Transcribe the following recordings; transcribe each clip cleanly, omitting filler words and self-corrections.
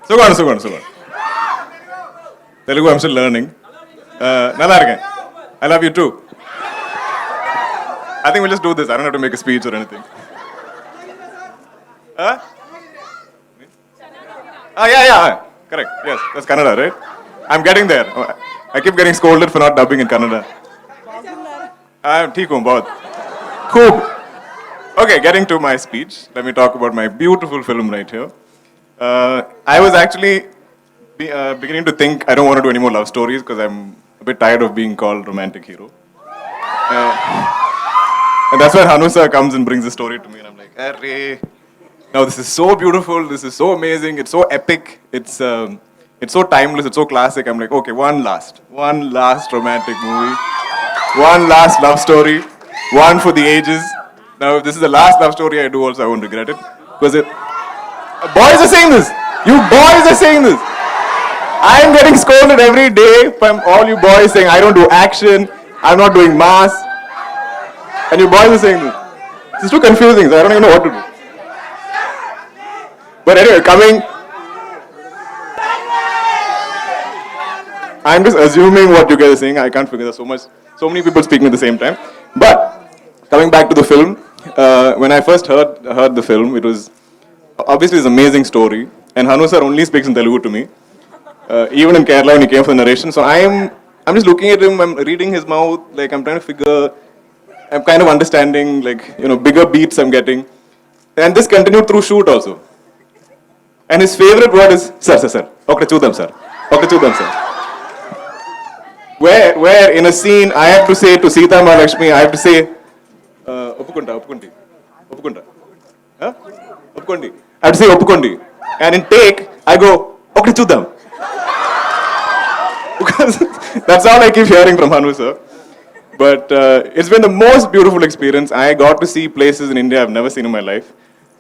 Sugan. Telugu, I'm still learning. Nalla irukken. I love you too. I think we'll just do this. I don't have to make a speech or anything. Huh? Yeah. Correct. Yes, that's Kannada, right? I'm getting there. I keep getting scolded for not dubbing in Kannada. Theek hu, bahut. Khoob. Okay, getting to my speech. Let me talk about my beautiful film right here. I was actually beginning to think I don't want to do any more love stories because I'm a bit tired of being called romantic hero. And that's when Hanusa comes and brings the story to me, and I'm like, arre. Now this is so beautiful, this is so amazing, it's so epic, it's so timeless, it's so classic. I'm like, okay, one last romantic movie, one last love story, one for the ages. Now if this is the last love story I do also, I won't regret it. Because boys are saying this! You boys are saying this! I am getting scolded every day from all you boys saying I don't do action, I'm not doing mass. And you boys are saying this. This is too confusing, so I don't even know what to do. But anyway, I'm just assuming what you guys are saying. I can't figure there's so many people speaking at the same time. But coming back to the film, when I first heard the film, it was obviously this amazing story. And Hanu sir only speaks in Telugu to me. Even in Kerala when he came for the narration. So I'm just looking at him, I'm reading his mouth, like I'm trying to figure, I'm kind of understanding, like, bigger beats I'm getting. And this continued through shoot also. And his favorite word is, sir. Okay, chudam, sir. Where in a scene, I have to say to Sita Mahalakshmi, I have to say, Oppukunta. Huh? Oppukondi. I have to say Oppukondi. And in take, I go, okay, chudam. Because that's all I keep hearing from Hanu, sir. But it's been the most beautiful experience. I got to see places in India I've never seen in my life.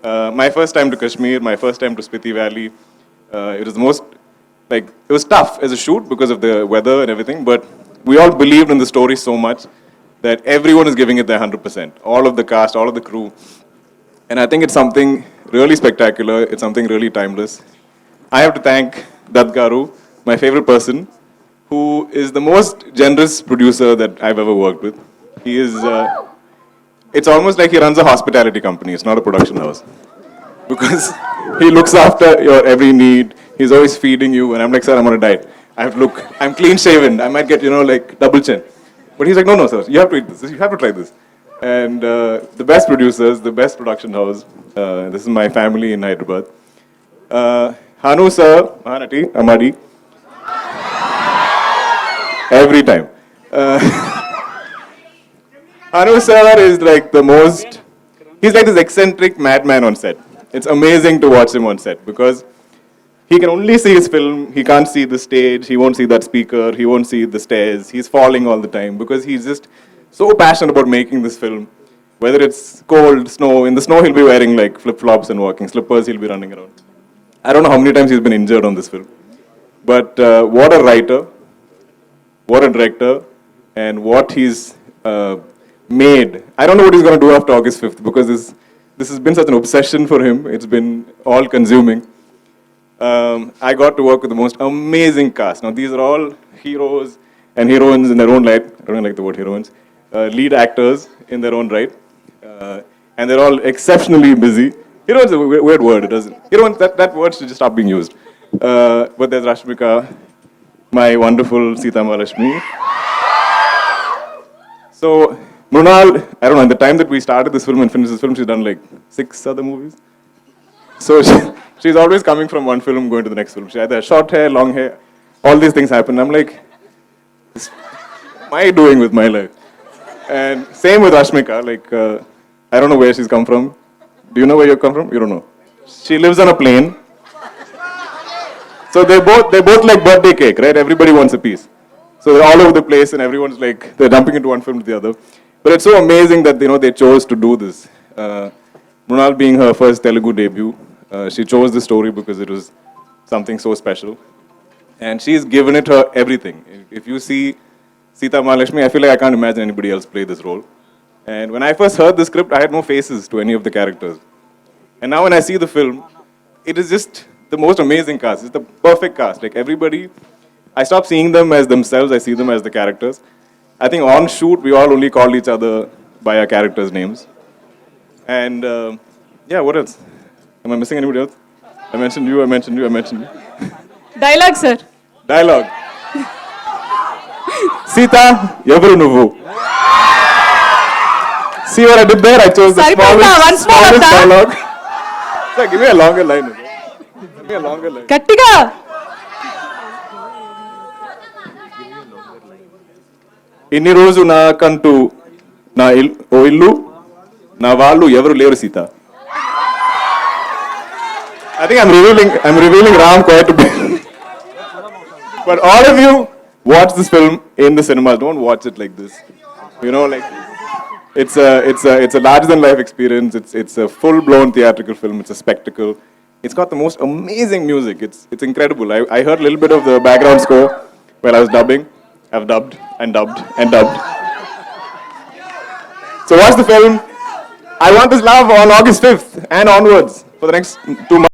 My first time to Kashmir, my first time to Spiti Valley. It was it was tough as a shoot because of the weather and everything, but we all believed in the story so much that everyone is giving it their 100%. All of the cast, all of the crew. And I think it's something really spectacular. It's something really timeless. I have to thank Dulqer, my favorite person, who is the most generous producer that I've ever worked with. He is, it's almost like he runs a hospitality company, it's not a production house. Because he looks after your every need, he's always feeding you, and I'm like, sir, I'm on a diet. I have to look, I'm clean shaven, I might get, like double chin. But he's like, no, sir, you have to eat this, you have to try this. And the best producers, the best production house, this is my family in Hyderabad. Hanu sir, Mahanati, Amadi, every time. Hanu sir is like he's like this eccentric madman on set. It's amazing to watch him on set because he can only see his film, he can't see the stage, he won't see that speaker, he won't see the stairs, he's falling all the time because he's just so passionate about making this film. Whether it's cold, snow, in the snow he'll be wearing like flip-flops and walking slippers, he'll be running around. I don't know how many times he's been injured on this film. But what a writer, what a director, and what he's made. I don't know what he's going to do after August 5th because this has been such an obsession for him. It's been all consuming. I got to work with the most amazing cast. Now these are all heroes and heroines in their own right. I don't like the word heroines. Lead actors in their own right. And they're all exceptionally busy. Heroines is a weird word. It doesn't. Heroines, that word should just stop being used. But there's Rashmika, my wonderful Sita Mahalakshmi. So, Mrunal, I don't know, in the time that we started this film and finished this film, she's done like 6 other movies. So she's always coming from one film going to the next film. She either has short hair, long hair, all these things happen. I'm like, what am I doing with my life? And same with Rashmika, I don't know where she's come from. Do you know where you come from? You don't know. She lives on a plane. So they're both like birthday cake, right? Everybody wants a piece. So they're all over the place and everyone's like, they're jumping into one film to the other. But it's so amazing that, they chose to do this. Mrunal being her first Telugu debut, she chose the story because it was something so special. And she's given it her everything. If you see Sita Mahalakshmi, I feel like I can't imagine anybody else play this role. And when I first heard the script, I had no faces to any of the characters. And now when I see the film, it is just the most amazing cast. It's the perfect cast. Like everybody, I stopped seeing them as themselves. I see them as the characters. I think on shoot we all only called each other by our characters' names. And yeah, what else? Am I missing anybody else? I mentioned you. I mentioned you. I mentioned you. Dialogue, sir. Dialogue. Sita, ఎవరు నువ్వు? See what I did there? I chose the smallest dialogue. Sir, give me a longer line. Give me a longer line. గట్టిగా. ఇన్ని రోజు నాకంటూ ఓ ఇల్లు నా వాళ్ళు ఎవరు లేరు Sita. I think I'm revealing Ram quite a bit. But all of you watch this film in the cinemas. Don't watch it like this. You know, like it's a larger than life experience. It's a full blown theatrical film. It's a spectacle. It's got the most amazing music. It's incredible. I heard a little bit of the background score while I was dubbing. I've dubbed and dubbed and dubbed. So watch the film. I want this love on August 5th and onwards for the next 2 months.